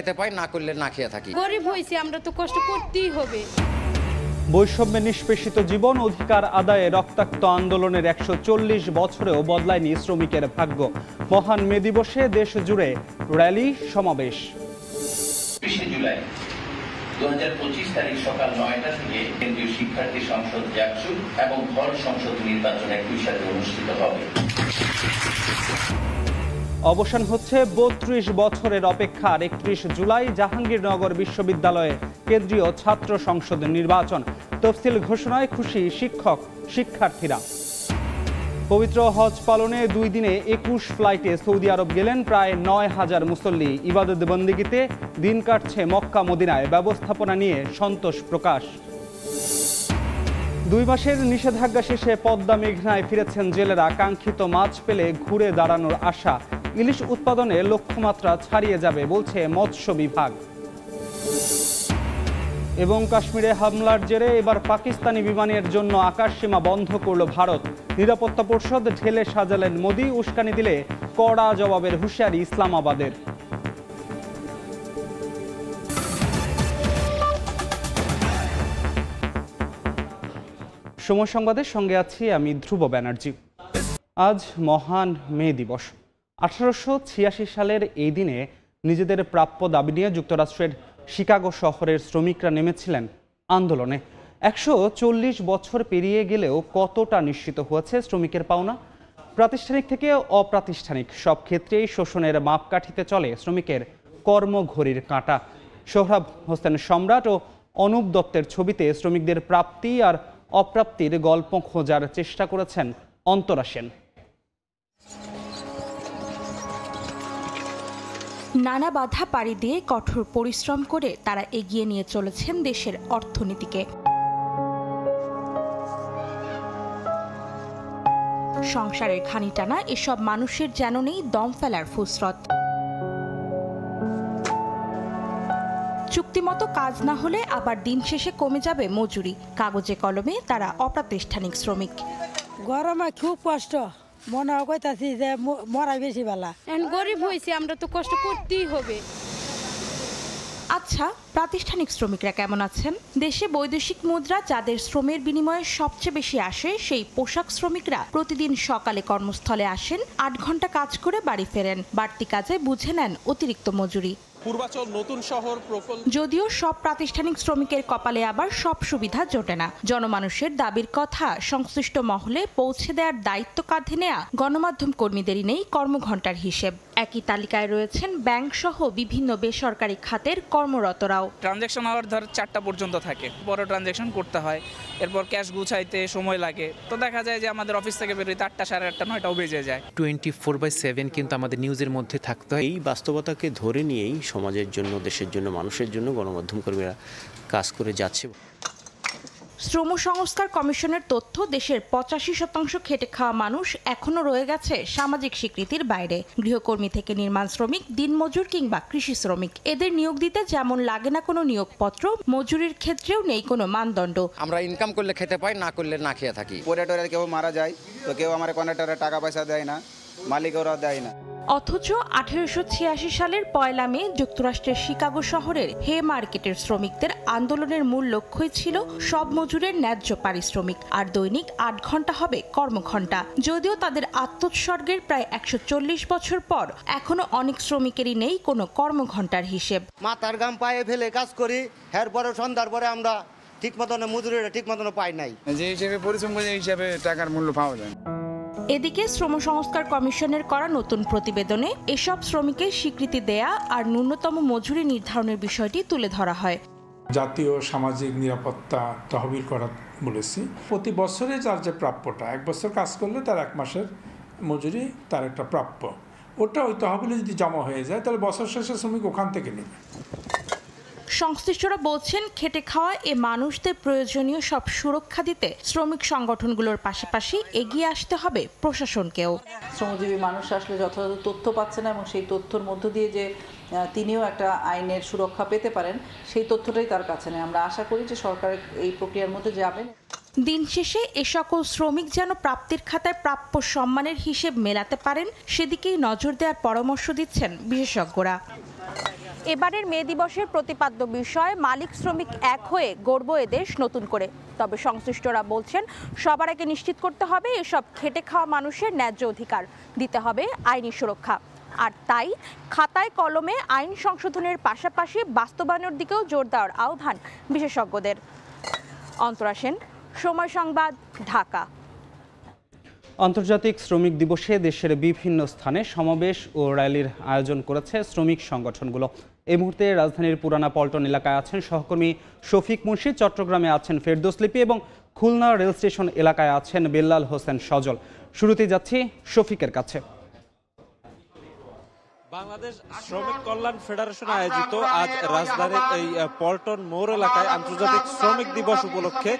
খেতে পাই, না করলে না খেয়ে থাকি। গরিব হয়েছি, আমরা তো কষ্ট করতেই হবে। বৈষম্যে নিষ্পেষিত জীবন অধিকার আদায়ে রক্তাক্ত আন্দোলনের ১৪০ বছরেও বদলায়নি শ্রমিকের ভাগ্য। মহান মে দিবসে দেশ জুড়ে র্যালি সমাবেশ। ২০ জুলাই ২০২৫ তারিখ সকাল ৯টা থেকে কেন্দ্রীয় শিক্ষার্থী সংসদ জাকসু এবং হল সংসদ নির্বাচন একই সাথে অনুষ্ঠিত হবে। অবসান হচ্ছে ৩২ বছরের অপেক্ষার। ৩১ জুলাই জাহাঙ্গীরনগর বিশ্ববিদ্যালয়ে কেন্দ্রীয় ছাত্র সংসদ নির্বাচন। তফসিল ঘোষণায় খুশি শিক্ষক শিক্ষার্থীরা। পবিত্র হজ পালনে 2 দিনে 21 ফ্লাইটে সৌদি আরব গেলেন প্রায় ৯,০০০ মুসল্লি। ইবাদত বন্দেগীতে দিন কাটছে মক্কা মদিনায়। ব্যবস্থাপনা নিয়ে সন্তোষ প্রকাশ। 2 মাসের নিষেধাজ্ঞা শেষে পদ্মা মেঘনায় ফিরেছেন জেলেরা। কাঙ্ক্ষিত মাছ পেলে ঘুরে দাঁড়ানোর আশা। ইলিশ উৎপাদনে লক্ষ্যমাত্রা ছাড়িয়ে যাবে বলছে মৎস্য বিভাগ। এবং কাশ্মীরে হামলার জেরে এবার পাকিস্তানি বিমানের জন্য আকাশসীমা বন্ধ করল ভারত। নিরাপত্তা পরিষদ ঢেলে সাজালেন মোদি। উস্কানি দিলে কড়া জবাবের হুঁশিয়ারি ইসলামাবাদের। সময় সংবাদের সঙ্গে আছি আমি ধ্রুব ব্যানার্জি। আজ মহান মে দিবস। 1886 সালের এই দিনে নিজেদের প্রাপ্য দাবি নিয়ে যুক্তরাষ্ট্রের শিকাগো শহরের শ্রমিকরা নেমেছিলেন আন্দোলনে। 140 বছর পেরিয়ে গেলেও কতটা নিশ্চিত হয়েছে শ্রমিকের পাওনা? প্রাতিষ্ঠানিক থেকে অপ্রাতিষ্ঠানিক সব ক্ষেত্রেই শোষণের মাপকাঠিতে চলে শ্রমিকের কর্মঘড়ির কাঁটা। সোহরাব হোসেন সম্রাট ও অনুপ দত্তের ছবিতে শ্রমিকদের প্রাপ্তি আর অপ্রাপ্তির গল্প খোঁজার চেষ্টা করেছেন অন্তরা সেন। নানা বাধা পাড়ি দিয়ে কঠোর পরিশ্রম করে তারা এগিয়ে নিয়ে চলেছেন দেশের অর্থনীতিকে। সংসারের ঘানি টানা এসব মানুষের যেন নেই দম ফেলার ফুসরত। চুক্তিমতো কাজ না হলে আবার দিন শেষে কমে যাবে মজুরি। কাগজে কলমে তারা অপ্রাতিষ্ঠানিক শ্রমিক। গরমে খুব কষ্ট, মনে কইতাছি যে মরাই বেশি বেলা। গরিব হয়েছি, আমরা তো কষ্ট করতেই হবে। আচ্ছা, প্রাতিষ্ঠানিক শ্রমিকরা কেমন আছেন? দেশে বৈদেশিক মুদ্রা যাদের শ্রমের বিনিময়ে সবচেয়ে বেশি আসে, সেই পোশাক শ্রমিকরা প্রতিদিন সকালে কর্মস্থলে আসেন, 8 ঘন্টা কাজ করে বাড়ি ফেরেন। বাড়তি কাজে বুঝে নেন অতিরিক্ত মজুরি। পূর্বাচল নতুন শহর প্রকল্প। যদিও সব প্রাতিষ্ঠানিক শ্রমিকের কপালে আবার সব সুবিধা জোটে না। জনমানুষের দাবির কথা সংশ্লিষ্ট মহলে পৌঁছে দেওয়ার দায়িত্ব কাঁধে নেয়া গণমাধ্যম কর্মীদেরই নেই কর্মঘণ্টার হিসেব। একই তালিকায় রয়েছেন ব্যাংক সহ বিভিন্ন বেসরকারি খাতের কর্মরতরাও। ট্রানজ্যাকশন আওয়ার ধর 4টা পর্যন্ত থাকে, বড় ট্রানজ্যাকশন করতে হয়, এরপর ক্যাশ গুছাইতে সময় লাগে। তো দেখা যায় যে আমাদের অফিস থেকে বেরোতে 8টা, 8:30, 9টাও বেজে যায়। 24/7 কিন্তু আমাদের নিউজের মধ্যে থাকতে হয়। এই বাস্তবতাকে ধরে নিয়েই সমাজের জন্য, দেশের জন্য, মানুষের জন্য গণমাধ্যম কর্মীরা কাজ করে যাচ্ছে। শ্রম সংস্কার কমিশনের তথ্য, দেশের 85% খেটে খাওয়া মানুষ এখনো রয়ে গেছে সামাজিক স্বীকৃতির বাইরে। গৃহকর্মী থেকে নির্মাণ শ্রমিক, দিনমজুর কিংবা কৃষি শ্রমিক, এদের নিয়োগ দিতে যেমন লাগে না কোনো নিয়োগপত্র, মজুরির ক্ষেত্রেও নেই কোনো মানদণ্ড। আমরা ইনকাম করলে খেতে পাই, না করলে না খেয়ে থাকি। পরিটরে কেউ মারা যায় তো কেউ আমার কন্ট্রাক্টরে টাকা পয়সা দেয় না, মালিকরা দেয় না। অথচ 1886 সালের 1 মে যুক্তরাষ্ট্রের শিকাগো শহরের হে মার্কেটের শ্রমিকদের আন্দোলনের মূল লক্ষ্যই ছিল সব মজুরের ন্যায্য পারিশ্রমিক আর দৈনিক 8 ঘন্টা হবে কর্মঘণ্টা। যদিও তাদের আত্মোৎসর্গের প্রায় 140 বছর পর এখনো অনেক শ্রমিকেরই নেই কোনো কর্মঘণ্টার হিসেব। মাথার ঘাম পায়ে ফেলে কাজ করি, এরপরে সন্ধ্যার পরে আমরা ঠিক মতন মজুরিটা ঠিক মতন পাই নাই। যে হিসেবে পরিশ্রম করে হিসাবে টাকার মূল্য পাওয়া যায়। এদিকে শ্রম সংস্কার কমিশনের করা নতুন প্রতিবেদনে এসব শ্রমিকের স্বীকৃতি দেয়া আর ন্যূনতম মজুরি নির্ধারণের বিষয়টি তুলে ধরা হয়। জাতীয় সামাজিক নিরাপত্তা তহবিল করা বলেছি। প্রতি বছরে যার যে প্রাপ্যটা, 1 বছর কাজ করলে তার 1 মাসের মজুরি তার একটা প্রাপ্য, ওটা ওই তহবিলে যদি জমা হয়ে যায় তাহলে বছর শেষে শ্রমিক ওখান থেকে নেবে। সংশ্লিষ্টরা বলছেন, খেটে খাওয়া এ মানুষদের প্রয়োজনীয় সব সুরক্ষা দিতে শ্রমিক সংগঠনগুলোর পাশাপাশি এগিয়ে আসতে হবে প্রশাসনকেও। শ্রমজীবী মানুষ আসলে যথাযথ তথ্য পাচ্ছে না এবং সেই তথ্যের মধ্য দিয়ে যে তিনিও একটা আইনের সুরক্ষা পেতে পারেন, সেই তথ্যটাই তার কাছে নেই। আমরা আশা করি যে সরকার এই প্রক্রিয়ার মধ্যে যাবেন। দিন শেষে এ সকল শ্রমিক যেন প্রাপ্তির খাতায় প্রাপ্য সম্মানের হিসেব মেলাতে পারেন, সেদিকেই নজর দেওয়ার পরামর্শ দিচ্ছেন বিশেষজ্ঞরা। এবারের মে দিবসের প্রতিপাদ্য বিষয় মালিক শ্রমিক এক হয়ে গড়ব এ দেশ নতুন করে। তবে সংশ্লিষ্টরা বলছেন সবার আগে নিশ্চিত করতে হবে এসব খেটে খাওয়া মানুষের ন্যায্য অধিকার, দিতে হবে আইনি সুরক্ষা। আর তাই খাতায় কলমে আইন সংশোধনের পাশাপাশি বাস্তবায়নের দিকেও জোর দেওয়ার আহ্বান বিশেষজ্ঞদের। অন্তরা সেন, সময় সংবাদ, ঢাকা। আন্তর্জাতিক শ্রমিক দিবসে দেশের বিভিন্ন স্থানে সমাবেশ ও র্যালির আয়োজন করেছে শ্রমিক সংগঠনগুলো। এই মুহূর্তে রাজধানীর পুরানা পল্টন এলাকায় আছেন সহকর্মী শফিক মুন্সি, চট্টগ্রামে আছেন ফেরদৌস লিপি এবং খুলনা রেল স্টেশন এলাকায় আছেন বেল্লাল হোসেন সজল। শুরুতেই যাচ্ছি শফিকের কাছে। বাংলাদেশ শ্রমিক কল্যাণ ফেডারেশন আয়োজিত আজ রাজধানীর এই পল্টন মোড় এলাকায় আন্তর্জাতিক শ্রমিক দিবস উপলক্ষে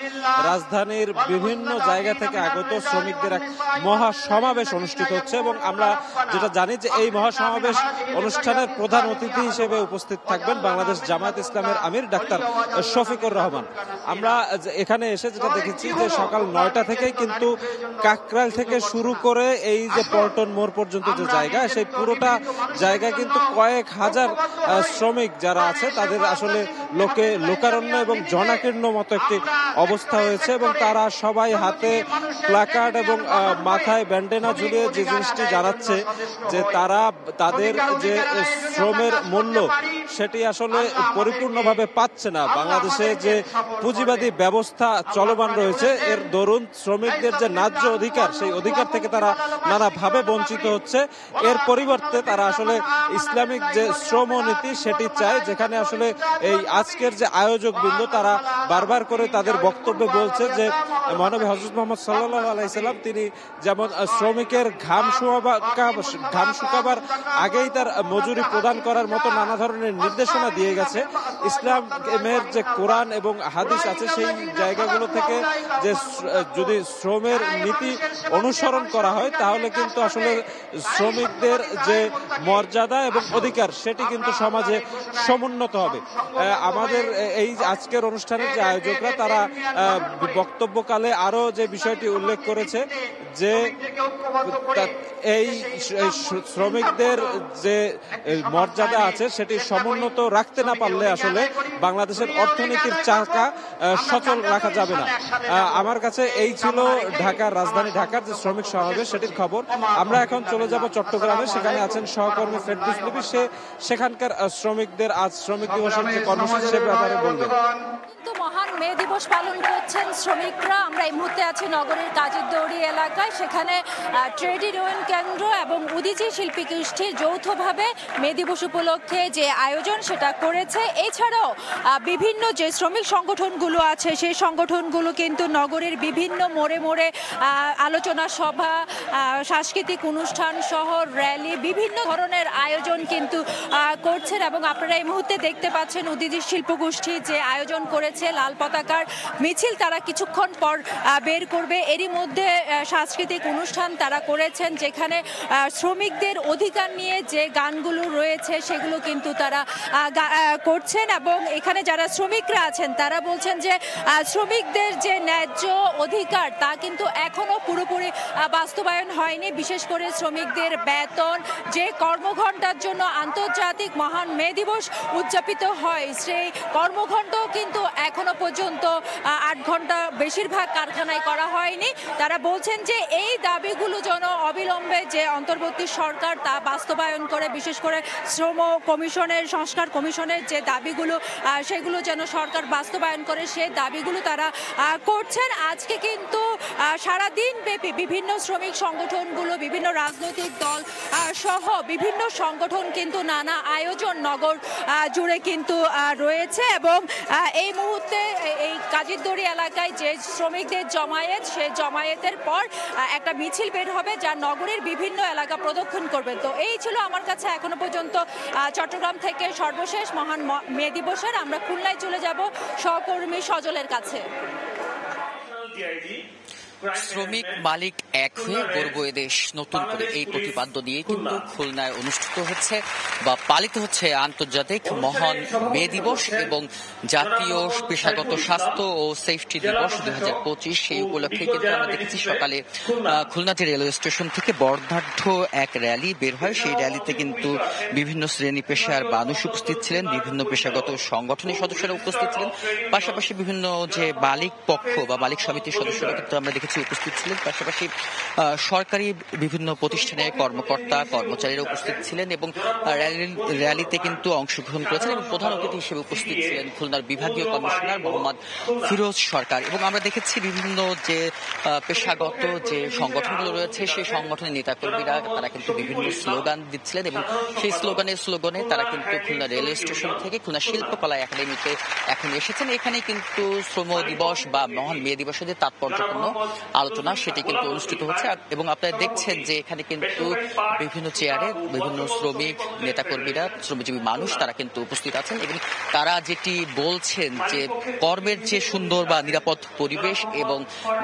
রাজধানীর বিভিন্ন জায়গা থেকে আগত শ্রমিকদের এক মহা সমাবেশ অনুষ্ঠিত হচ্ছে এবং আমরা যেটা জানি যে এই মহা সমাবেশ অনুষ্ঠানের প্রধান অতিথি হিসেবে উপস্থিত থাকবেন বাংলাদেশ জামায়াত ইসলামের আমির ডাক্তার শফিকুর রহমান। আমরা এখানে এসে যেটা দেখেছি যে সকাল 9টা থেকেই কিন্তু কাকরাইল থেকে শুরু করে এই যে পল্টন মোড় পর্যন্ত যে জায়গা, সেই পুরোটা জায়গায় কিন্তু কয়েক হাজার শ্রমিক যারা আছে তাদের আসলে লোকারণ্য এবং জনাকীর্ণ মতো একটি অবস্থা হয়েছে এবং তারা সবাই হাতে প্ল্যাকার্ড এবং মাথায় ব্যান্ডেনা ঝুলিয়ে যে জিনিসটি জানাচ্ছে যে তারা তাদের যে শ্রমের মূল্য সেটি আসলে পরিপূর্ণভাবে পাচ্ছে না। বাংলাদেশে যে পুঁজিবাদী ব্যবস্থা চলমান রয়েছে এর দরুন শ্রমিকদের যে ন্যায্য অধিকার, সেই অধিকার থেকে তারা নানাভাবে বঞ্চিত হচ্ছে। এর পরিবর্তে তারা আসলে ইসলামিক যে শ্রম নীতি সেটি চায়, যেখানে আসলে এই আজকের যে আয়োজক বৃন্দ তারা বারবার করে তাদের বক্তব্যে বলছে যে মহানবী হযরত মুহাম্মদ সাল্লাল্লাহু আলাইহি সাল্লাম তিনি যেমন শ্রমিকের ঘাম শুকাবার আগেই তার মজুরি প্রদান করার মতো নানা ধরনের নির্দেশনা দিয়ে গেছে। ইসলামের যে কোরআন এবং হাদিস আছে সেই জায়গাগুলো থেকে যে যদি শ্রমের নীতি অনুসরণ করা হয় তাহলে কিন্তু আসলে শ্রমিকদের যে মর্যাদা এবং অধিকার সেটি কিন্তু সমাজে সমুন্নত হবে। আমাদের এই আজকের অনুষ্ঠানের যে আয়োজকরা তারা বক্তব্যকালে আরো যে বিষয়টি উল্লেখ করেছে যে এই শ্রমিকদের যে মর্যাদা আছে সেটি সমুন্নত রাখতে না পারলে আসলে বাংলাদেশের অর্থনীতির চাকা সচল রাখা যাবে না। আমার কাছে এই ছিল রাজধানী ঢাকার যে শ্রমিক সমাবেশ সেটির খবর। আমরা এখন চলে যাব চট্টগ্রামে, সেখানে আছেন সহকর্মী ফেরদৌস লিপি, সেখানকার শ্রমিকদের আজ শ্রমিক দিবসের যে কর্মসূচি সে ব্যাপারে বলবেন। মহান মে দিবস পালন করছেন শ্রমিকরা। আমরা এই মুহূর্তে আছি নগরের কাজের দৌড়ি এলাকায়, সেখানে ট্রেড ইউনিয়ন কেন্দ্র এবং উদীচী শিল্পী গোষ্ঠী যৌথভাবে মে দিবস উপলক্ষে যে আয়োজন সেটা করেছে। এছাড়াও বিভিন্ন যে শ্রমিক সংগঠনগুলো আছে সেই সংগঠনগুলো কিন্তু নগরের বিভিন্ন মোড়ে মোড়ে আলোচনা সভা, সাংস্কৃতিক অনুষ্ঠান সহ র্যালি, বিভিন্ন ধরনের আয়োজন কিন্তু করছেন এবং আপনারা এই মুহূর্তে দেখতে পাচ্ছেন উদীচী শিল্প গোষ্ঠী যে আয়োজন করেছে লাল পতাকার মিছিল তারা কিছুক্ষণ পর বের করবে। এরই মধ্যে সাংস্কৃতিক অনুষ্ঠান তারা করেছেন যেখানে শ্রমিকদের অধিকার নিয়ে যে গানগুলো রয়েছে সেগুলো কিন্তু তারা করছেন এবং এখানে যারা শ্রমিকরা আছেন তারা বলছেন যে শ্রমিকদের যে ন্যায্য অধিকার তা কিন্তু এখনো পুরোপুরি বাস্তবায়ন হয়নি। বিশেষ করে শ্রমিকদের বেতন, যে কর্মঘণ্টার জন্য আন্তর্জাতিক মহান মে দিবস উদযাপিত হয় সেই কর্মঘণ্টাও কিন্তু এখনো পর্যন্ত 8 ঘন্টা বেশিরভাগ কারখানায় করা হয়নি। তারা বলছেন যে এই দাবিগুলো যেন অবিলম্বে যে অন্তর্বর্তী সরকার তা বাস্তবায়ন করে, বিশেষ করে শ্রম কমিশনের, সংস্কার কমিশনের যে দাবিগুলো সেগুলো যেন সরকার বাস্তবায়ন করে, সেই দাবিগুলো তারা করছেন। আজকে কিন্তু সারাদিন ব্যাপী বিভিন্ন শ্রমিক সংগঠনগুলো, বিভিন্ন রাজনৈতিক দল সহ বিভিন্ন সংগঠন কিন্তু নানা আয়োজন নগর জুড়ে কিন্তু রয়েছে এবং এই মুহূর্তে এই কাজীরদড়ি এলাকায় যে শ্রমিকদের জমায়েত, সেই জমায়েতের পর একটা মিছিল বের হবে যা নগরের বিভিন্ন এলাকা প্রদক্ষিণ করবে। তো এই ছিল আমার কাছে এখনো পর্যন্ত চট্টগ্রাম থেকে সর্বশেষ মহান মে দিবসের। আমরা খুলনায় চলে যাব সহকর্মী সজলের কাছে। শ্রমিক মালিক এক হয়ে গর্ব এদেশ, নতুন করে এই প্রতিপাদ্য নিয়ে কিন্তু খুলনায় অনুষ্ঠিত হচ্ছে বা পালিত হচ্ছে আন্তর্জাতিক মহান মে দিবস এবং জাতীয় পেশাগত স্বাস্থ্য ও সেফটি দিবস 2025। সেই উপলক্ষে কিন্তু আমরা দেখেছি সকালে খুলনাতে রেলওয়ে স্টেশন থেকে বর্ণাঢ্য এক র্যালি বের হয়। সেই র্যালিতে কিন্তু বিভিন্ন শ্রেণী পেশার মানুষ উপস্থিত ছিলেন, বিভিন্ন পেশাগত সংগঠনের সদস্যরা উপস্থিত ছিলেন, পাশাপাশি বিভিন্ন যে মালিক পক্ষ বা মালিক সমিতির সদস্যরা কিন্তু আমরা দেখেছি উপস্থিত ছিলেন, পাশাপাশি সরকারি বিভিন্ন প্রতিষ্ঠানের কর্মকর্তা কর্মচারীরা উপস্থিত ছিলেন এবং র্যালিতে কিন্তু অংশগ্রহণ করেছেন এবং প্রধান অতিথি হিসেবে উপস্থিত ছিলেন খুলনার বিভাগীয় কমিশনার মোহাম্মদ ফিরোজ সরকার। এবং আমরা দেখেছি বিভিন্ন যে পেশাগত যে সংগঠনগুলো রয়েছে সেই সংগঠনের নেতাকর্মীরা তারা কিন্তু বিভিন্ন স্লোগান দিচ্ছিলেন এবং সেই স্লোগানে তারা কিন্তু খুলনা রেলওয়ে স্টেশন থেকে খুলনা শিল্পকলা একাডেমিতে এখন এসেছেন। এখানে কিন্তু শ্রম দিবস বা মহান মে দিবসের যে তাৎপর্যপূর্ণ আলোচনা সেটি কিন্তু অনুষ্ঠিত হচ্ছে এবং আপনারা দেখছেন যে এখানে কিন্তু বিভিন্ন চেয়ারে বিভিন্ন শ্রমিক নেতাকর্মীরা শ্রমজীবী মানুষ তারা কিন্তু উপস্থিত আছেন এবং তারা যেটি বলছেন যে কর্মের যে সুন্দর বা নিরাপদ পরিবেশ এবং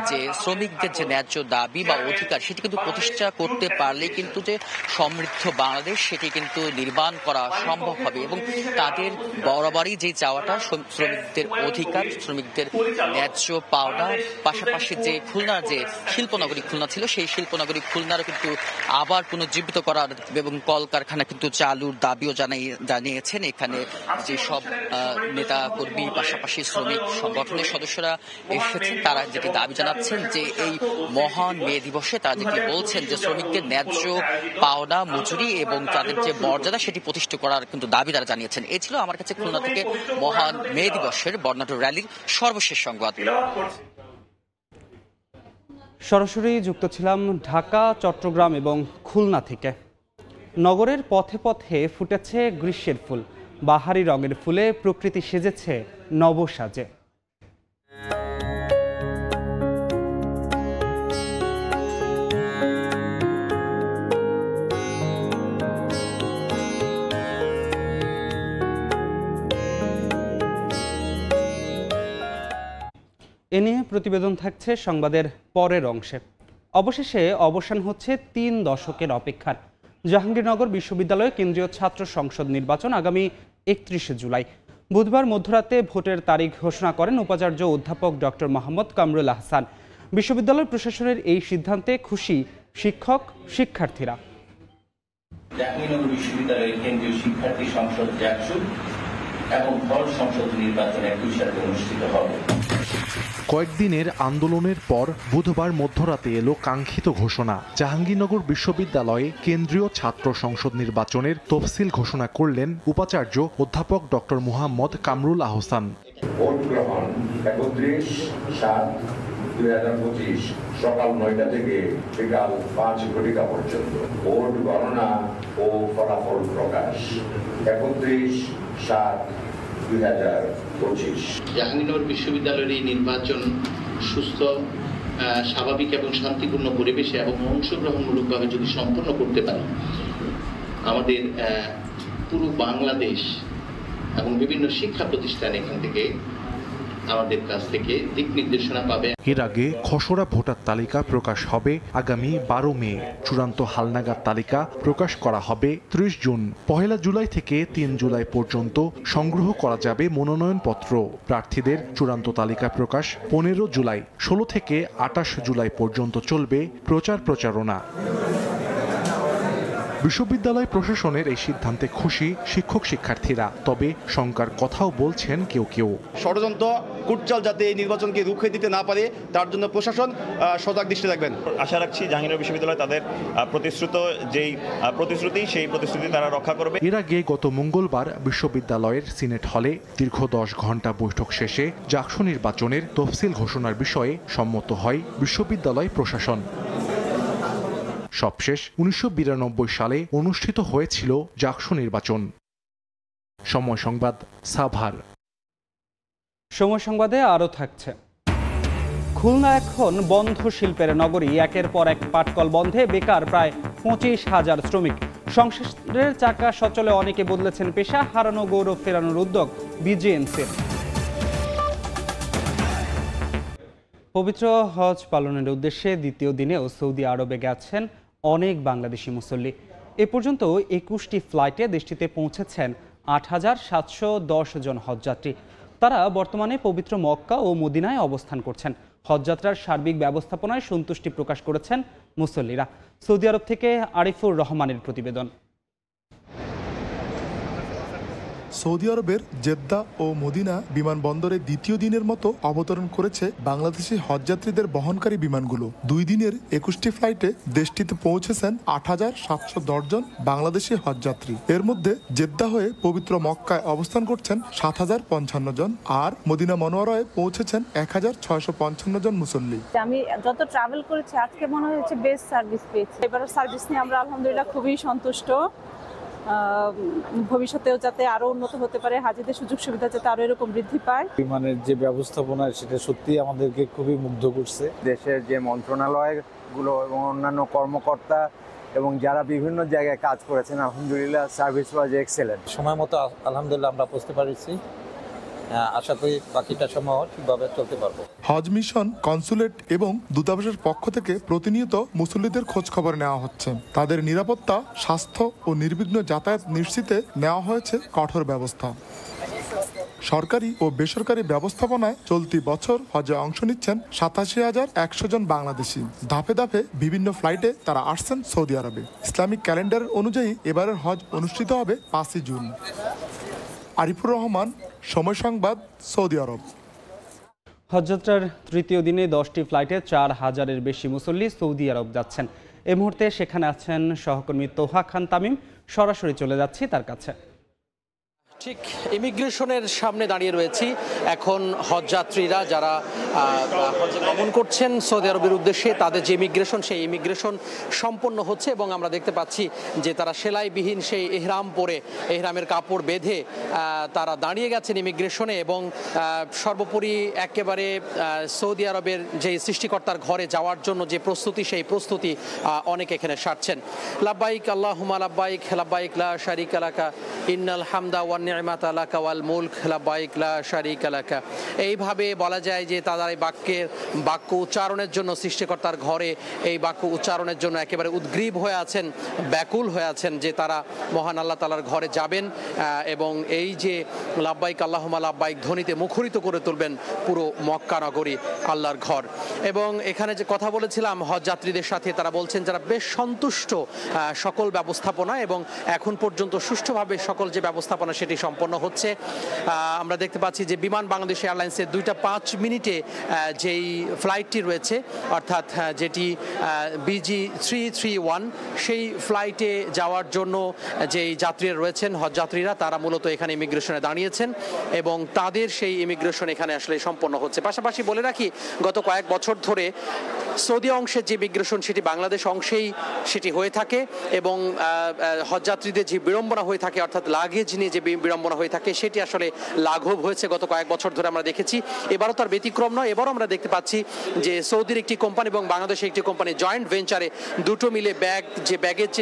যে শ্রমিকদের যে ন্যায্য দাবি বা অধিকার সেটি কিন্তু প্রতিষ্ঠা করতে পারলে কিন্তু যে সমৃদ্ধ বাংলাদেশ সেটি কিন্তু নির্মাণ করা সম্ভব হবে এবং তাদের বরাবরই যে চাওয়াটা শ্রমিকদের অধিকার, শ্রমিকদের ন্যায্য পাওনা, পাশাপাশি যে খুলনার যে শিল্পনগরী খুলনা ছিল সেই শিল্পনগরী খুলনারও কিন্তু আবার পুনর্জীবিত করার এবং কলকারখানা কিন্তু চালুর দাবিও জানিয়েছেন এখানে যে সব নেতা কর্মী পাশাপাশি শ্রমিক সংগঠনের সদস্যরা এসেছেন। তারা যেটি দাবি জানাচ্ছেন যে এই মহান মে দিবসে তারা যেটি বলছেন যে শ্রমিকদের ন্যায্য পাওনা মজুরি এবং তাদের যে মর্যাদা সেটি প্রতিষ্ঠা করার কিন্তু দাবি তারা জানিয়েছেন। এই ছিল আমার কাছে খুলনা থেকে মহান মে দিবসের বর্ণাঢ্য র্যালির সর্বশেষ সংবাদ। সরাসরি যুক্ত ছিলাম ঢাকা, চট্টগ্রাম এবং খুলনা থেকে। নগরের পথে পথে ফুটেছে গ্রীষ্মের ফুল, বাহারি রঙের ফুলে প্রকৃতি সেজেছে নবসাজে। এ নিয়ে প্রতিবেদন থাকছে সংবাদের পরের অংশে। অবশেষে অবসান হচ্ছে 3 দশকের অপেক্ষার। জাহাঙ্গীরনগর বিশ্ববিদ্যালয়ে কেন্দ্রীয় ছাত্র সংসদ নির্বাচন আগামী 31 জুলাই। বুধবার মধ্যরাতে ভোটের তারিখ ঘোষণা করেন উপাচার্য অধ্যাপক ডক্টর মোহাম্মদ কামরুল আহসান। বিশ্ববিদ্যালয় প্রশাসনের এই সিদ্ধান্তে খুশি শিক্ষক শিক্ষার্থীরা। জাহাঙ্গীরনগর বিশ্ববিদ্যালয়ের কেন্দ্রীয় শিক্ষার্থী সংসদ জাকসু এবং হল সংসদ নির্বাচন একই সাথে অনুষ্ঠিত হবে। কয়েকদিনের আন্দোলনের পর বুধবার মধ্যরাতে এলো কাঙ্ক্ষিত ঘোষণা। জাহাঙ্গীরনগর বিশ্ববিদ্যালয়ে কেন্দ্রীয় ছাত্র সংসদ নির্বাচনের তফসিল ঘোষণা করলেন উপাচার্য অধ্যাপক ডক্টর মোহাম্মদ কামরুল আহসান। ভোট গ্রহণ 31/7/2025 সকাল 9টা থেকে বিকাল 5 ঘটিকা পর্যন্ত। ভোট গণনা ও ফলাফল প্রকাশ 31/7/2025। জাহাঙ্গীরনগর বিশ্ববিদ্যালয়ের এই নির্বাচন সুস্থ, স্বাভাবিক এবং শান্তিপূর্ণ পরিবেশে এবং অংশগ্রহণমূলকভাবে যদি সম্পন্ন করতে পারি, আমাদের পুরো বাংলাদেশ এবং বিভিন্ন শিক্ষা প্রতিষ্ঠান এখান থেকে আমাদের কাছ থেকে দিক নির্দেশনা পাবে। এর আগে খসড়া ভোটার তালিকা প্রকাশ হবে আগামী 12 মে। চূড়ান্ত হালনাগাদ তালিকা প্রকাশ করা হবে 30 জুন। 1 জুলাই থেকে 3 জুলাই পর্যন্ত সংগ্রহ করা যাবে মনোনয়নপত্র। প্রার্থীদের চূড়ান্ত তালিকা প্রকাশ 15 জুলাই। 16 থেকে 28 জুলাই পর্যন্ত চলবে প্রচারণা। বিশ্ববিদ্যালয় প্রশাসনের এই সিদ্ধান্তে খুশি শিক্ষক শিক্ষার্থীরা, তবে শঙ্কার কথাও বলছেন কেউ। ষড়যন্ত্র কুটচাল যাতে এই নির্বাচনকে রুখে দিতে না পারে তার জন্য প্রশাসন সজাগ দৃষ্টি রাখবেন। আশা রাখছি জাহাঙ্গীরনগর বিশ্ববিদ্যালয় তাদের প্রতিশ্রুতি সেই প্রতিশ্রুতি তারা রক্ষা করবে। এর আগে গত মঙ্গলবার বিশ্ববিদ্যালয়ের সিনেট হলে দীর্ঘ 10 ঘণ্টা বৈঠক শেষে জাকসু নির্বাচনের তফসিল ঘোষণার বিষয়ে সম্মত হয় বিশ্ববিদ্যালয় প্রশাসন। সবশেষ 1992 সালে অনুষ্ঠিত হয়েছিল জাকসু নির্বাচন। সময় সংবাদ, সাভার। সময় সংবাদে আরও থাকছে। খুলনা এখন বন্ধ শিল্পের নগরী। একের পর এক পাটকল বন্ধে বেকার প্রায় 25,000 শ্রমিক। সংসারের চাকা সচলে অনেকে বদলেছেন পেশা। হারানো গৌরব ফেরানোর উদ্যোগ বিজেএমসির। পবিত্র হজ পালনের উদ্দেশ্যে দ্বিতীয় দিনেও সৌদি আরবে গেছেন অনেক বাংলাদেশি মুসল্লি। এ পর্যন্ত 21টি ফ্লাইটে দেশটিতে পৌঁছেছেন 8,710 জন হজযাত্রী। তারা বর্তমানে পবিত্র মক্কা ও মদিনায় অবস্থান করছেন। হজযাত্রার সার্বিক ব্যবস্থাপনায় সন্তুষ্টি প্রকাশ করেছেন মুসল্লিরা। সৌদি আরব থেকে আরিফুর রহমানের প্রতিবেদন। সৌদি আরবের জেদ্দা ও মদিনা বিমানবন্দরে দ্বিতীয় দিনের মতো অবতরণ করেছে বাংলাদেশি হজযাত্রীদের বহনকারী বিমানগুলো। 2 দিনের 21টি ফ্লাইটে দেশটিতে পৌঁছেছেন 8,710 জন বাংলাদেশি হজযাত্রী। এর মধ্যে জেদ্দা হয়ে পবিত্র মক্কায় অবস্থান করছেন 7,055 জন, আর মদিনা মনোয়ারায় পৌঁছেছেন 1,655 জন মুসল্লি। আমি যত ট্রাভেল করেছি আজকে মনে হচ্ছে বেস্ট সার্ভিস পেয়েছি। এবারের সার্ভিস নিয়ে আমরা আলহামদুলিল্লাহ খুবই সন্তুষ্ট। ভবিষ্যতেও যাতে আরো উন্নত হতে পারে, হাজিদের সুযোগ সুবিধা যাতে আরো এরকম বৃদ্ধি পায়। বিমানের যে ব্যবস্থাপনা সেটা সত্যি আমাদেরকে খুবই মুগ্ধ করছে। দেশের যে মন্ত্রণালয়গুলো এবং অন্যান্য কর্মকর্তা এবং যারা বিভিন্ন জায়গায় কাজ করেছেন, আলহামদুলিল্লাহ সার্ভিস ওয়াজ এক্সেলেন্ট। সময় মতো আলহামদুলিল্লাহ আমরা পৌঁছতে পারছি। আশা করি বাকিটা সময় ঠিকভাবে চলতে পারবো। হজ মিশন, কনসুলেট এবং দূতাবাসের পক্ষ থেকে প্রতিনিয়ত মুসল্লিদের খোঁজ খবর নেওয়া হচ্ছে। তাদের নিরাপত্তা, স্বাস্থ্য ও নির্বিঘ্ন যাতায়াত নিশ্চিতে নেওয়া হয়েছে কঠোর ব্যবস্থা। সরকারি ও বেসরকারি ব্যবস্থাপনায় চলতি বছর হজে অংশ নিচ্ছেন 87,100 জন বাংলাদেশি। ধাপে ধাপে বিভিন্ন ফ্লাইটে তারা আসছেন সৌদি আরবে। ইসলামিক ক্যালেন্ডার অনুযায়ী এবারের হজ অনুষ্ঠিত হবে 5 জুন। আরিফুর রহমান, সময় সংবাদ, সৌদি আরব। হজযাত্রার তৃতীয় দিনে 10টি ফ্লাইটে 4,000-এর বেশি মুসল্লি সৌদি আরব যাচ্ছেন। এই মুহূর্তে সেখানে আছেন সহকর্মী তোহা খান তামিম। সরাসরি চলে যাচ্ছি তার কাছে। ঠিক ইমিগ্রেশনের সামনে দাঁড়িয়ে রয়েছি এখন। হজযাত্রীরা যারা হজে গমন করছেন সৌদি আরবের উদ্দেশ্যে, তাদের যে ইমিগ্রেশন, সেই ইমিগ্রেশন সম্পন্ন হচ্ছে এবং আমরা দেখতে পাচ্ছি যে তারা সেলাইবিহীন সেই এহরাম পরে, এহরামের কাপড় বেঁধে তারা দাঁড়িয়ে গেছেন ইমিগ্রেশনে। এবং সর্বোপরি একেবারে সৌদি আরবের যে সৃষ্টিকর্তার ঘরে যাওয়ার জন্য যে প্রস্তুতি, সেই প্রস্তুতি অনেক এখানে সারছেন। লাব্বাইক আল্লাহুম্মা লাব্বাইক, লাব্বাইক লা শারীকা লাকা, ইন্নাল হামদা ওয়ান নি'মাতা লাকা ওয়াল মুলক, লাব্বাইক লা শারীকা লাকা। এইভাবে বলা যায় যে তারা এই বাক্য উচ্চারণের জন্য, সৃষ্টিকর্তার ঘরে এই বাক্য উচ্চারণের জন্য একেবারে উদ্গ্রীব হয়ে আছেন, ব্যাকুল হয়ে আছেন যে তারা মহান আল্লাহ তাআলার ঘরে যাবেন এবং এই যে লাব্বাইক আল্লাহুম্মা লাব্বাইক ধ্বনিতে মুখরিত করে তুলবেন পুরো মক্কা নগরী, আল্লাহর ঘর। এবং এখানে যে কথা বলেছিলাম হজযাত্রীদের সাথে, তারা বলছেন যারা বেশ সন্তুষ্ট সকল ব্যবস্থাপনা এবং এখন পর্যন্ত সুষ্ঠুভাবে সকল যে ব্যবস্থাপনা সেটি সম্পন্ন হচ্ছে। আমরা দেখতে পাচ্ছি যে বিমান বাংলাদেশ এয়ারলাইন্সের 2টা 5 মিনিটে যেই ফ্লাইটটি রয়েছে, অর্থাৎ যেটি BG331, সেই ফ্লাইটে যাওয়ার জন্য যেই যাত্রীরা রয়েছেন, হজযাত্রীরা, তারা মূলত এখানে ইমিগ্রেশনে দাঁড়িয়েছেন এবং তাদের সেই ইমিগ্রেশন এখানে আসলে সম্পন্ন হচ্ছে। পাশাপাশি বলে রাখি, গত কয়েক বছর ধরে সৌদি অংশের যে ইমিগ্রেশন সেটি বাংলাদেশ অংশেই সেটি হয়ে থাকে এবং হজযাত্রীদের যে বিড়ম্বনা হয়ে থাকে, অর্থাৎ লাগেজ নিয়ে যে বিড়ম্বনা হয়ে থাকে, সেটি আসলে লাঘব হয়েছে গত কয়েক বছর ধরে আমরা দেখেছি। এবারও তার ব্যতিক্রম নয়। এবারও আমরা দেখতে পাচ্ছি যে সৌদির একটি কোম্পানি এবং বাংলাদেশের একটি কোম্পানি জয়েন্ট ভেঞ্চারে দুটো মিলে ব্যাগেজ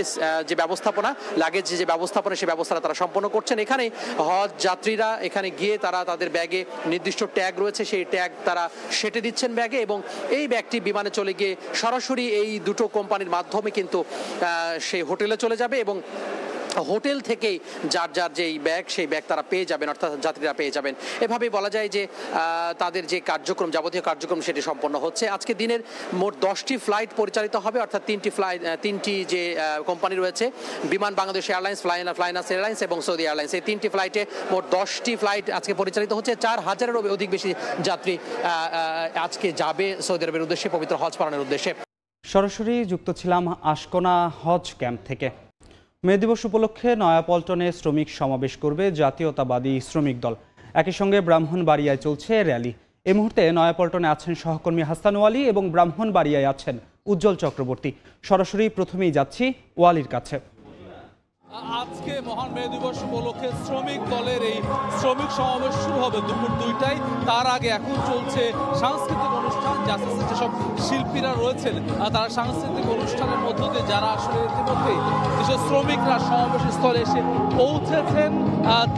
যে ব্যবস্থাপনা, লাগেজ যে ব্যবস্থাপনা, সেই ব্যবস্থাটা তারা সম্পন্ন করছেন। এখানে হজ যাত্রীরা এখানে গিয়ে তারা তাদের ব্যাগে নির্দিষ্ট ট্যাগ রয়েছে, সেই ট্যাগ তারা সেটে দিচ্ছেন ব্যাগে এবং এই ব্যাগটি বিমানে চলে গিয়ে সরাসরি এই দুটো কোম্পানির মাধ্যমে কিন্তু সেই হোটেলে চলে যাবে এবং হোটেল থেকেই যার যার যেই ব্যাগ, সেই ব্যাগ তারা পেয়ে যাবেন, অর্থাৎ যাত্রীরা পেয়ে যাবেন। এভাবেই বলা যায় যে তাদের যে কার্যক্রম, যাবতীয় কার্যক্রম সেটি সম্পন্ন হচ্ছে। আজকে দিনের মোট 10টি ফ্লাইট পরিচালিত হবে, অর্থাৎ 3টি যে কোম্পানি রয়েছে, বিমান বাংলাদেশ এয়ারলাইন্স, ফ্লাইনাস এয়ারলাইন্স এবং সৌদি এয়ারলাইন্স, এই 3টি ফ্লাইটে মোট 10টি ফ্লাইট আজকে পরিচালিত হচ্ছে। 4,000-এরও অধিক বেশি যাত্রী আজকে যাবে সৌদি আরবের উদ্দেশ্যে, পবিত্র হজ পালনের উদ্দেশ্যে। সরাসরি যুক্ত ছিলাম আশকোনা হজ ক্যাম্প থেকে। মে দিবস উপলক্ষে নয়াপল্টনে শ্রমিক সমাবেশ করবে জাতীয়তাবাদী শ্রমিক দল। একই সঙ্গে ব্রাহ্মণবাড়িয়ায় চলছে র্যালি। এই মুহূর্তে নয়াপল্টনে আছেন সহকর্মী হাসান ওয়ালি এবং ব্রাহ্মণবাড়িয়ায় আছেন উজ্জ্বল চক্রবর্তী। সরাসরি প্রথমেই যাচ্ছি ওয়ালির কাছে। আজকে মহান মে দিবস উপলক্ষে শ্রমিক দলের এই শ্রমিক সমাবেশ শুরু হবে দুপুর 2টায়। তার আগে এখন চলছে সাংস্কৃতিক অনুষ্ঠান। যেসব শিল্পীরা রয়েছেন তারা সাংস্কৃতিক অনুষ্ঠানের মধ্য দিয়ে, যারা আসলে ইতিমধ্যে যেসব শ্রমিকরা সমাবেশ স্থলে এসে পৌঁছেছেন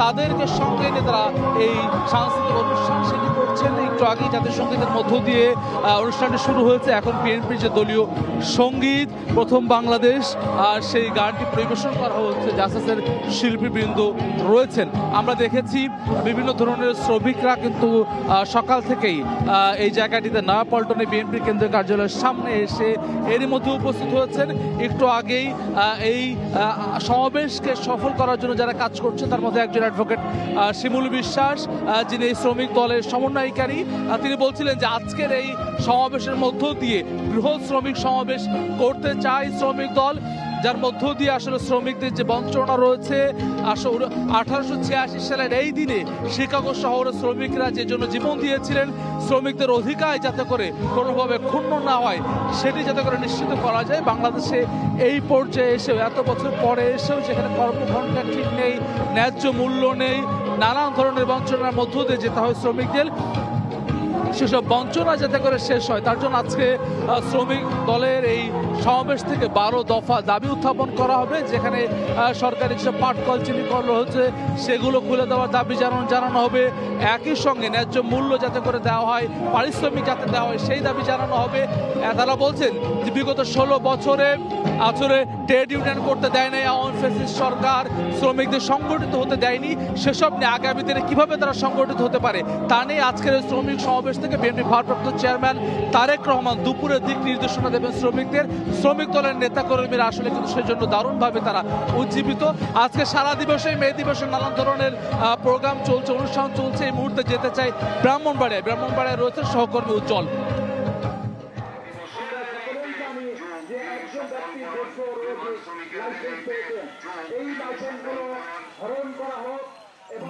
তাদেরকে সঙ্গে নিয়ে তারা এই সাংস্কৃতিক অনুষ্ঠান সেটি দেখছেন একটু আগে জাতীয় সঙ্গীতের মধ্য দিয়ে অনুষ্ঠানটি শুরু হয়েছে। এখন বিএনপির যে দলীয় সঙ্গীত প্রথম বাংলাদেশ সেই গানটি পরিবেশন করা হচ্ছে। জাসাসের শিল্পীবৃন্দ রয়েছেন। আমরা দেখেছি বিভিন্ন ধরনের শ্রমিকরা কিন্তু সকাল থেকেই এই জায়গাটিতে নয়াপল্টনে বিএনপি কেন্দ্রীয় কার্যালয়ের সামনে এসে এরই মধ্যে উপস্থিত হয়েছেন। একটু আগেই এই সমাবেশকে সফল করার জন্য যারা কাজ করছেন তার মধ্যে একজন অ্যাডভোকেট শিমুল বিশ্বাস, যিনি শ্রমিক দলের সমন্বয়কারী, তিনি বলছিলেন যে আজকের এই সমাবেশের মধ্য দিয়ে বৃহৎ শ্রমিক সমাবেশ করতে চায় শ্রমিক দল, যার মধ্য দিয়ে আসলে শ্রমিকদের যে বঞ্চনা রয়েছে। 1886 সালের এই দিনে শিকাগো শহরের শ্রমিকরা যে জন্য জীবন দিয়েছিলেন, শ্রমিকদের অধিকার যাতে করে কোনোভাবে ক্ষুণ্ণ না হয় সেটি যাতে করে নিশ্চিত করা যায়। বাংলাদেশে এই পর্যায়ে এসেও, এত বছর পরে এসেও যেখানে কর্মঘণ্টা ঠিক নেই, ন্যায্য মূল্য নেই, নানান ধরনের বঞ্চনার মধ্য দিয়ে যেতে হয় শ্রমিকদের, সেসব বঞ্চনা যাতে করে শেষ হয় তার জন্য আজকে শ্রমিক দলের এই সমাবেশ থেকে 12 দফা দাবি উত্থাপন করা হবে। যেখানে সরকারি যেসব পাটকল, চিনিকল রয়েছে সেগুলো খুলে দেওয়ার দাবি জানানো হবে। একই সঙ্গে ন্যায্য মূল্য যাতে করে দেওয়া হয়, পারিশ্রমিক যাতে দেওয়া হয় সেই দাবি জানানো হবে। তারা বলছেন যে বিগত 16 বছরে আসলে ট্রেড ইউনিয়ন করতে দেয় নাই আওয়ামী ফ্যাসিস্ট সরকার, শ্রমিকদের সংগঠিত হতে দেয়নি। সেসব নিয়ে আগামী দিনে কিভাবে তারা সংগঠিত হতে পারে তা নিয়ে আজকের শ্রমিক সমাবেশ থেকে বিএনপি ভারপ্রাপ্ত চেয়ারম্যান তারেক রহমান দুপুরের দিক নির্দেশনা দেবেন শ্রমিকদের। শ্রমিক দলের নেতাকর্মীরা আসলে কিন্তু সেজন্য দারুণভাবে তারা উজ্জীবিত। আজকে সারা দিবসে মে দিবসে নানান ধরনের প্রোগ্রাম চলছে, অনুষ্ঠান চলছে। এই মুহূর্তে যেতে চাই ব্রাহ্মণবাড়িয়ায় রয়েছে সহকর্মী উজ্জ্বল।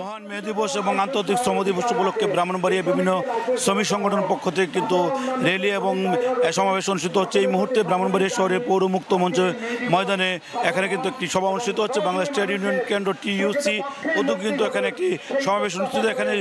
মহান মে দিবস এবং আন্তর্জাতিক শ্রম দিবস উপলক্ষে ব্রাহ্মণবাড়িয়া বিভিন্ন শ্রমিক সংগঠন পক্ষ থেকে কিন্তু র্যালি এবং সমাবেশ অনুষ্ঠিত হচ্ছে। এই মুহূর্তে ব্রাহ্মণবাড়িয়া শহরের পৌর মুক্ত মঞ্চ ময়দানে এখানে কিন্তু একটি সভা অনুষ্ঠিত হচ্ছে। বাংলাদেশ ট্রেড ইউনিয়ন কেন্দ্র টিইউসি উদ্যোগে কিন্তু এখানে একটি সমাবেশ অনুষ্ঠিত। এখানে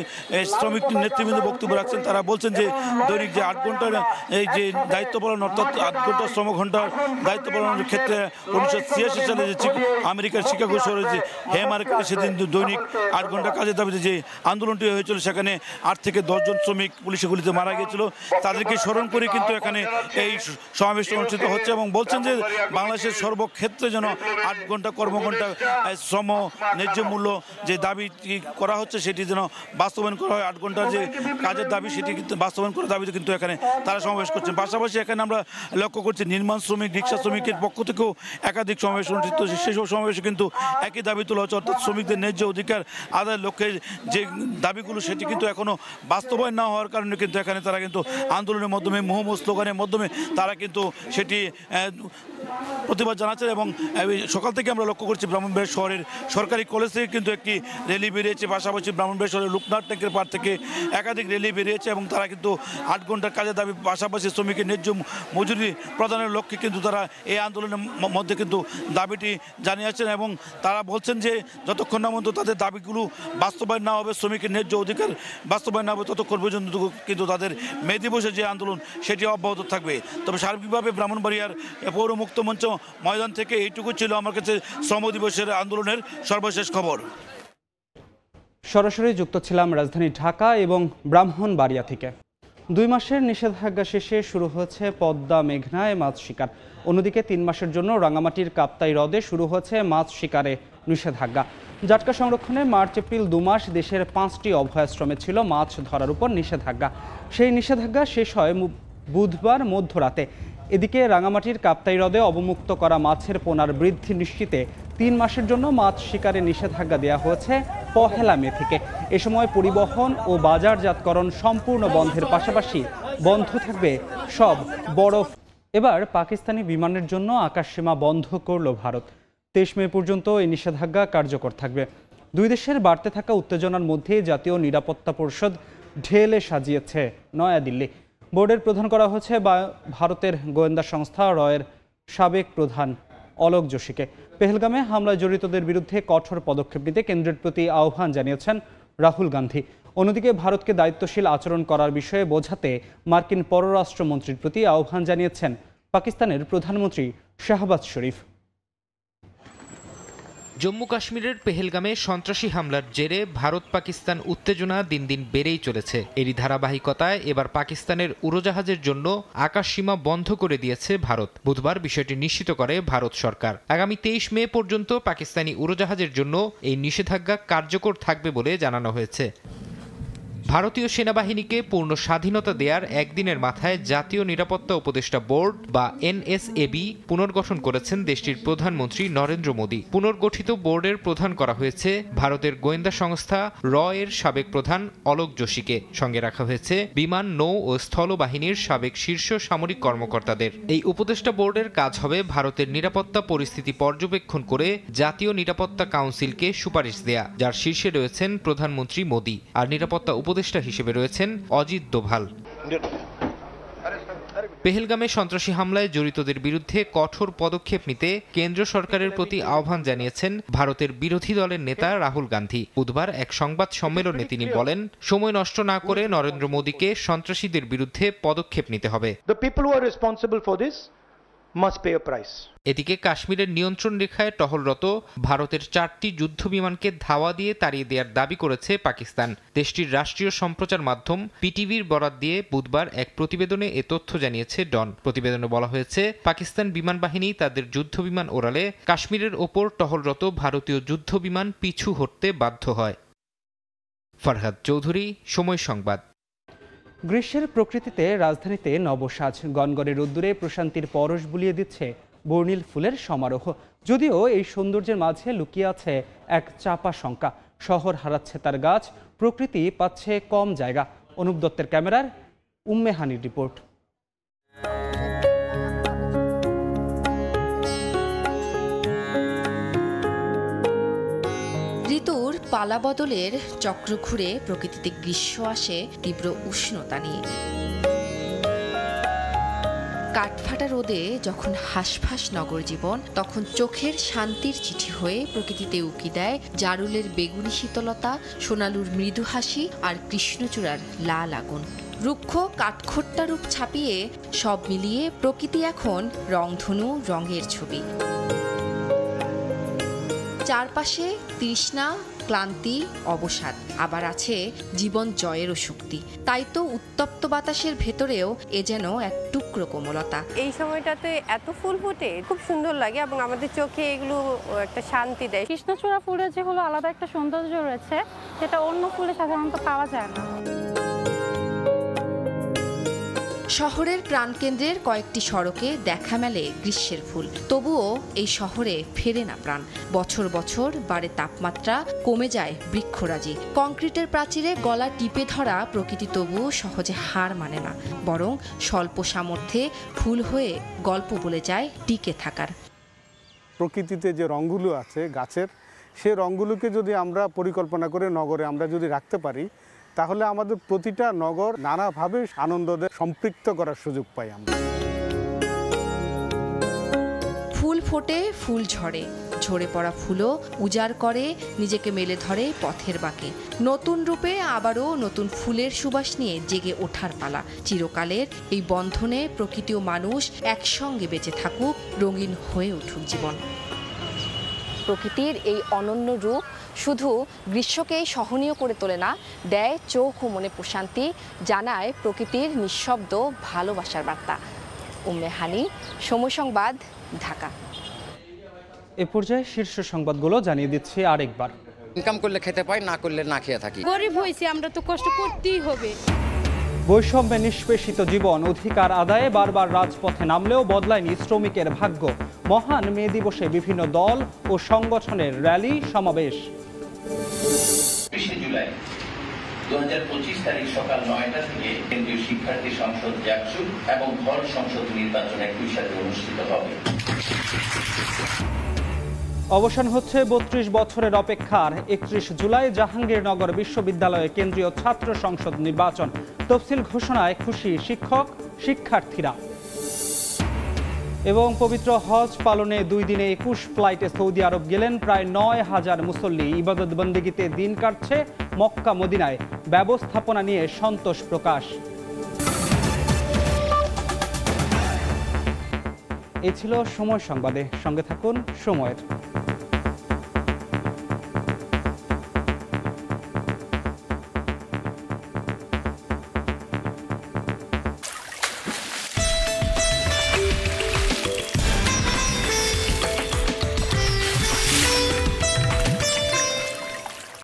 শ্রমিক নেতৃবৃন্দ বক্তব্য রাখছেন। তারা বলছেন যে দৈনিক যে 8 ঘন্টার এই যে দায়িত্ব পালন, অর্থাৎ 8 ঘন্টা শ্রম ঘন্টার দায়িত্ব পালনের ক্ষেত্রে 1986 সালে যে আমেরিকার শিকাগো শহরে যে হে মার্কেটে সেদিন দৈনিক 8 ঘন্টা কাজের দাবিতে যে আন্দোলনটি হয়েছিল সেখানে 8 থেকে 10 জন শ্রমিক পুলিশের গুলিতে মারা গিয়েছিল। তাদেরকে স্মরণ করে কিন্তু এখানে এই সমাবেশ অনুষ্ঠিত হচ্ছে এবং বলছেন যে বাংলাদেশের সর্বক্ষেত্রে যেন 8 ঘন্টা কর্মঘণ্টা শ্রম ন্যায্য মূল্য যে দাবি করা হচ্ছে সেটি যেন বাস্তবায়ন করা হয়। 8 ঘন্টার যে কাজের দাবি সেটি কিন্তু বাস্তবায়ন করার দাবিতে কিন্তু এখানে তারা সমাবেশ করছেন। পাশাপাশি এখানে আমরা লক্ষ্য করছি নির্মাণ শ্রমিক, রিক্সা শ্রমিকের পক্ষ থেকেও একাধিক সমাবেশ অনুষ্ঠিত হচ্ছে। সেসব সমাবেশে কিন্তু একই দাবি তোলা হচ্ছে, অর্থাৎ শ্রমিকদের ন্যায্য অধিকার আদায়ের লক্ষ্যে যে দাবিগুলো সেটি কিন্তু এখনো বাস্তবায়ন না হওয়ার কারণে কিন্তু এখানে তারা কিন্তু আন্দোলনের মাধ্যমে মুহুর্মুহু স্লোগানের মাধ্যমে তারা কিন্তু সেটি প্রতিবাদ জানাচ্ছেন। এবং সকাল থেকে আমরা লক্ষ্য করছি ব্রাহ্মণবাড়িয়া শহরের সরকারি কলেজ থেকে কিন্তু একটি র্যালি বেরিয়েছে। পাশাপাশি ব্রাহ্মণবাড়িয়া শহরের লোকনাথ ট্যাঙ্কের পাড় থেকে একাধিক র্যালি বেরিয়েছে এবং তারা কিন্তু 8 ঘন্টার কাজের দাবি, পাশাপাশি শ্রমিকের ন্যায্য মজুরি প্রদানের লক্ষ্যে কিন্তু তারা এই আন্দোলনের মধ্যে কিন্তু দাবিটি জানিয়েছেন। এবং তারা বলছেন যে যতক্ষণ না পর্যন্ত তাদের দাবিগুলো বাস্তবায়ন না হবে, শ্রমিকের ন্যায্য অধিকার বাস্তবায়ন না হবে, ততক্ষণ পর্যন্ত কিন্তু তাদের মে দিবসের যে আন্দোলন সেটি অব্যাহত থাকবে। তবে সার্বিকভাবে ব্রাহ্মণবাড়িয়ার পৌর মুক্ত মঞ্চ ময়দান থেকে এইটুকু ছিল আমার কাছে শ্রম দিবসের আন্দোলনের সর্বশেষ খবর। সরাসরি যুক্ত ছিলাম রাজধানী ঢাকা এবং ব্রাহ্মণবাড়িয়া থেকে। 2 মাসের নিষেধাজ্ঞা শেষে শুরু হয়েছে পদ্মা মেঘনায় মাছ শিকার। অন্যদিকে 3 মাসের জন্য রাঙামাটির কাপ্তাই হ্রদে শুরু হয়েছে মাছ শিকারে নিষেধাজ্ঞা। জাটকা সংরক্ষণে মার্চ এপ্রিল 2 মাস দেশের 5টি অভয়াশ্রমে ছিল মাছ ধরার উপর নিষেধাজ্ঞা। সেই নিষেধাজ্ঞা শেষ হয় বুধবার মধ্যরাতে। এদিকে রাঙামাটির কাপ্তাই হ্রদে অবমুক্ত করা মাছের পোনার বৃদ্ধি নিশ্চিতে 3 মাসের জন্য মাছ শিকারে নিষেধাজ্ঞা দেওয়া হয়েছে 1 মে থেকে। এ সময় পরিবহন ও বাজারজাতকরণ সম্পূর্ণ বন্ধের পাশাপাশি বন্ধ থাকবে সব বড়। এবার পাকিস্তানি বিমানের জন্য আকাশসীমা বন্ধ করল ভারত। 23 মে পর্যন্ত এই নিষেধাজ্ঞা কার্যকর থাকবে। 2 দেশের বাড়তে থাকা উত্তেজনার মধ্যে জাতীয় নিরাপত্তা পরিষদ ঢেলে সাজিয়েছে নয়াদিল্লি। বোর্ডের প্রধান করা হয়েছে ভারতের গোয়েন্দা সংস্থা রয়ের সাবেক প্রধান অলোক যোশীকে। পেহেলগামে হামলায় জড়িতদের বিরুদ্ধে কঠোর পদক্ষেপ নিতে কেন্দ্রের প্রতি আহ্বান জানিয়েছেন রাহুল গান্ধী। অন্যদিকে ভারতকে দায়িত্বশীল আচরণ করার বিষয়ে বোঝাতে মার্কিন পররাষ্ট্রমন্ত্রীর প্রতি আহ্বান জানিয়েছেন পাকিস্তানের প্রধানমন্ত্রী শাহবাজ শরীফ। জম্মু কাশ্মীরের পেহেলগামে সন্ত্রাসী হামলার জেরে ভারত পাকিস্তান উত্তেজনা দিন দিন বেড়েই চলেছে। এরই ধারাবাহিকতায় এবার পাকিস্তানের উড়োজাহাজের জন্য আকাশসীমা বন্ধ করে দিয়েছে ভারত। বুধবার বিষয়টি নিশ্চিত করে ভারত সরকার। আগামী 23 মে পর্যন্ত পাকিস্তানি উড়োজাহাজের জন্য এই নিষেধাজ্ঞা কার্যকর থাকবে বলে জানানো হয়েছে। ভারতীয় সেনাবাহিনীকে পূর্ণ স্বাধীনতা দেওয়ার একদিনের মাথায় জাতীয় নিরাপত্তা উপদেষ্টা বোর্ড বা NSAB পুনর্গঠন করেছেন দেশটির প্রধানমন্ত্রী নরেন্দ্র মোদী। পুনর্গঠিত বোর্ডের প্রধান করা হয়েছে ভারতের গোয়েন্দা সংস্থা এর সাবেক প্রধান অলোক যোশীকে। সঙ্গে রাখা হয়েছে বিমান, নৌ ও স্থল বাহিনীর সাবেক শীর্ষ সামরিক কর্মকর্তাদের। এই উপদেষ্টা বোর্ডের কাজ হবে ভারতের নিরাপত্তা পরিস্থিতি পর্যবেক্ষণ করে জাতীয় নিরাপত্তা কাউন্সিলকে সুপারিশ দেয়া, যার শীর্ষে রয়েছেন প্রধানমন্ত্রী মোদী। আর নিরাপত্তা উপদেষ্টা হিসেবে রয়েছেন অজিত দোভাল। পেহেলগামে সন্ত্রাসী হামলায় জড়িতদের বিরুদ্ধে কঠোর পদক্ষেপ নিতে কেন্দ্র সরকারের প্রতি আহ্বান জানিয়েছেন ভারতের বিরোধী দলের নেতা রাহুল গান্ধী। বুধবার এক সংবাদ সম্মেলনে তিনি বলেন, সময় নষ্ট না করে নরেন্দ্র মোদীকে সন্ত্রাসীদের বিরুদ্ধে পদক্ষেপ নিতে হবে। এদিকে কাশ্মীরের নিয়ন্ত্রণ রেখায় টহলরত ভারতের 4টি যুদ্ধ বিমানকে ধাওয়া দিয়ে তাড়িয়ে দেওয়ার দাবি করেছে পাকিস্তান। দেশটির রাষ্ট্রীয় সম্প্রচার মাধ্যম PTVর বরাত দিয়ে বুধবার এক প্রতিবেদনে এ তথ্য জানিয়েছে ডন। প্রতিবেদনে বলা হয়েছে, পাকিস্তান বিমান বাহিনী তাদের যুদ্ধ বিমান ওড়ালে কাশ্মীরের ওপর টহলরত ভারতীয় যুদ্ধ বিমান পিছু হটতে বাধ্য হয়। ফরহাদ চৌধুরী, সময় সংবাদ। গ্রীষ্মের প্রকৃতিতে রাজধানীতে নবসাজ, গনগনে রোদ্দুরে প্রশান্তির পরশ বুলিয়ে দিচ্ছে বর্ণিল ফুলের সমারোহ। যদিও এই সৌন্দর্যের মাঝে লুকিয়ে আছে এক চাপা শঙ্কা। শহর হারাচ্ছে তার গাছ, প্রকৃতি পাচ্ছে কম জায়গা। অনুপ দত্তের ক্যামেরার উম্মে হানির রিপোর্ট। ঋতুর পালা বদলের চক্র ঘুরে প্রকৃতিতে গ্রীষ্ম আসে তীব্র উষ্ণতা নিয়ে। কাঠফাটা রোদে যখন হাঁসফাঁস নগর জীবন, তখন চোখের শান্তির চিঠি হয়ে প্রকৃতিতে উকি দেয় জারুলের বেগুনি শীতলতা, সোনালুর মৃদু হাসি আর কৃষ্ণচূড়ার লাল আগুন। রুক্ষ কাঠখোট্টা রূপ ছাপিয়ে সব মিলিয়ে প্রকৃতি এখন রংধনু, রঙের ছবি। চারপাশে তৃষ্ণা, ক্লান্তি, অবসাদ, আবার আছে জীবন জয়েরও শক্তি। তাই তো উত্তপ্ত বাতাসের ভেতরেও এ যেন এক টুকরো কোমলতা। এই সময়টাতে এত ফুল ফোটে, খুব সুন্দর লাগে এবং আমাদের চোখে এগুলো একটা শান্তি দেয়। কৃষ্ণচূড়া ফুলের যে হলো আলাদা একটা সৌন্দর্য রয়েছে, যেটা অন্য ফুলে সাধারণত পাওয়া যায় না। শহরের প্রাণকেন্দ্রের কয়েকটি সড়কে দেখা মেলে গ্রীষ্মের ফুল। তবুও এই শহরে ফেরে না প্রাণ। বছর বছর বাড়ে তাপমাত্রা, কমে যায় বৃক্ষরাজি। কংক্রিটের প্রাচীরে গলা টিপে ধরা প্রকৃতি তবুও সহজে হার মানে না, বরং স্বল্প সামর্থ্যে ফুল হয়ে গল্প বলে যায় টিকে থাকার। প্রকৃতিতে যে রঙগুলো আছে গাছের, সে রঙগুলোকে যদি আমরা পরিকল্পনা করে নগরে আমরা যদি রাখতে পারি, তাহলে আমাদের প্রতিটা নগর নানাভাবে আনন্দে সম্পৃক্ত করার সুযোগ পাই আমরা। ফুল ফোটে, ফুল ঝরে, ঝরে পড়া ফুলও উজাড় করে, নিজেকে মেলে ধরে পথের বাঁকে। নতুন রূপে আবারও নতুন ফুলের সুবাস নিয়ে জেগে ওঠার পালা। চিরকালের এই বন্ধনে প্রকৃতি ও মানুষ একসঙ্গে বেঁচে থাকুক, রঙিন হয়ে উঠুক জীবন। প্রকৃতির এই অনন্য রূপ শুধু গ্রীষ্মকেই সহনীয় করে তোলে না, দেয় চোখ ও মনে প্রশান্তি, জানায় প্রকৃতির নিঃশব্দ ভালোবাসার বার্তা। উম্মে হানি, সময় সংবাদ, ঢাকা। এ পর্যায়ে শীর্ষ সংবাদগুলো জানিয়ে দিচ্ছি আরেকবার। ইনকাম করলে খেতে পাই, না করলে না খেয়ে থাকি। গরিব হয়েছি আমরা, তো কষ্ট করতেই হবে। বৈষম্যে নিষ্পেষিত জীবন, অধিকার আদায়ে বারবার রাজপথে নামলেও বদলায়নি শ্রমিকের ভাগ্য। মহান মে দিবসে বিভিন্ন দল ও সংগঠনের র্যালি সমাবেশ। 20 জুলাই 2025 তারিখ সকাল 9টা থেকে কেন্দ্রীয় শিক্ষার্থী সংসদ জাকসু এবং হল সংসদ নির্বাচন একই সাথে অনুষ্ঠিত হবে। অবসান হচ্ছে 32 বছরের অপেক্ষার। 31 জুলাই জাহাঙ্গীরনগর বিশ্ববিদ্যালয়ে কেন্দ্রীয় ছাত্র সংসদ নির্বাচন। তফসিল ঘোষণায় খুশি শিক্ষক, শিক্ষার্থীরা। এবং পবিত্র হজ পালনে 2 দিনে 21 ফ্লাইটে সৌদি আরব গেলেন প্রায় 9000 মুসল্লি। ইবাদত বন্দেগীতে দিন কাটছে মক্কা মদিনায়। ব্যবস্থাপনা নিয়ে সন্তোষ প্রকাশ। এই ছিল সময় সংবাদে। সঙ্গে থাকুন সময়ের।